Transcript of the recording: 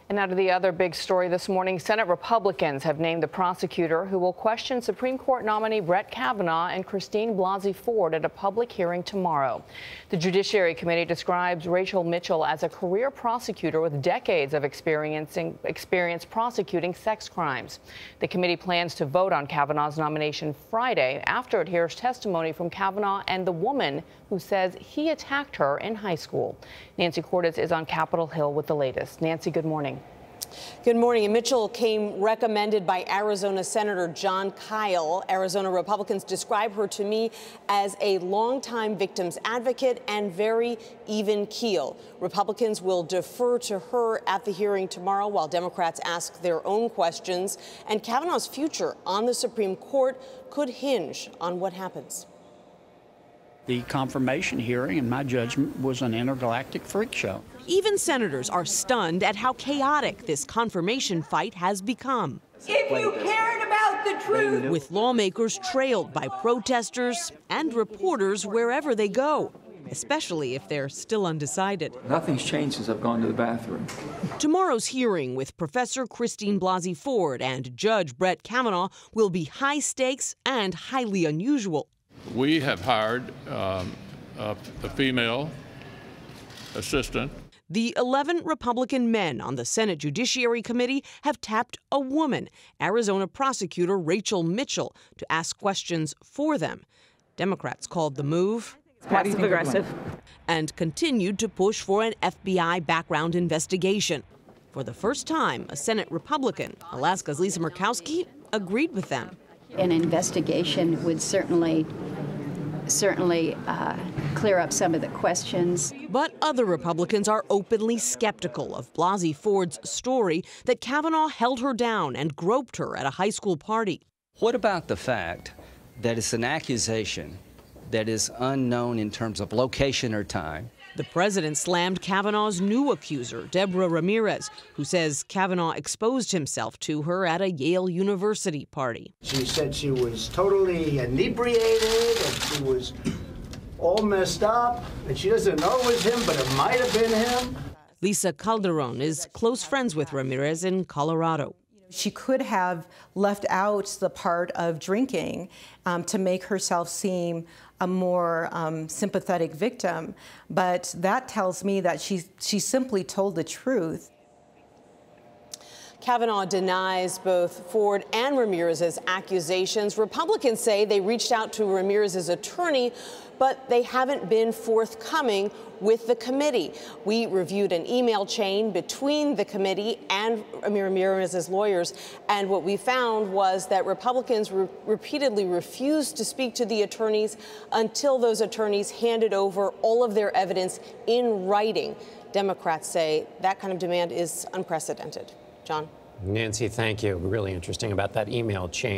And out of the other big story this morning, Senate Republicans have named the prosecutor who will question Supreme Court nominee Brett Kavanaugh and Blasey Ford at a public hearing tomorrow. The Judiciary Committee describes Rachel Mitchell as a career prosecutor with decades of experience prosecuting sex crimes. The committee plans to vote on Kavanaugh's nomination Friday after it hears testimony from Kavanaugh and the woman who says he attacked her in high school. Nancy Cordes is on Capitol Hill with the latest. Nancy, good morning. Good morning. And Mitchell came recommended by Arizona Senator Jon Kyl. Arizona Republicans describe her to me as a longtime victims advocate and very even keel. Republicans will defer to her at the hearing tomorrow while Democrats ask their own questions. And Kavanaugh's future on the Supreme Court could hinge on what happens. The confirmation hearing, in my judgment, was an intergalactic freak show. Even senators are stunned at how chaotic this confirmation fight has become. If you cared about the truth. With lawmakers trailed by protesters and reporters wherever they go, especially if they're still undecided. Nothing's changed since I've gone to the bathroom. Tomorrow's hearing with Professor Blasey Ford and Judge Brett Kavanaugh will be high stakes and highly unusual. We have hired a female assistant. The 11 Republican men on the Senate Judiciary Committee have tapped a woman, Arizona prosecutor Rachel Mitchell, to ask questions for them. Democrats called the move passive-aggressive and continued to push for an FBI background investigation. For the first time, a Senate Republican, Alaska's Lisa Murkowski, agreed with them. An investigation would certainly clear up some of the questions. But other Republicans are openly skeptical of Blasey Ford's story that Kavanaugh held her down and groped her at a high school party. What about the fact that it's an accusation that is unknown in terms of location or time? The president slammed Kavanaugh's new accuser, Deborah Ramirez, who says Kavanaugh exposed himself to her at a Yale University party. She said she was totally inebriated and she was all messed up, and she doesn't know it was him, but it might have been him. Lisa Calderon is close friends with Ramirez in Colorado. She could have left out the part of drinking to make herself seem a more sympathetic victim, but that tells me that she simply told the truth. Kavanaugh denies both Ford and Ramirez's accusations. Republicans say they reached out to Ramirez's attorney, but they haven't been forthcoming with the committee. We reviewed an email chain between the committee and Ramirez's lawyers, and what we found was that Republicans repeatedly refused to speak to the attorneys until those attorneys handed over all of their evidence in writing. Democrats say that kind of demand is unprecedented. John? Nancy, thank you. Really interesting about that email chain.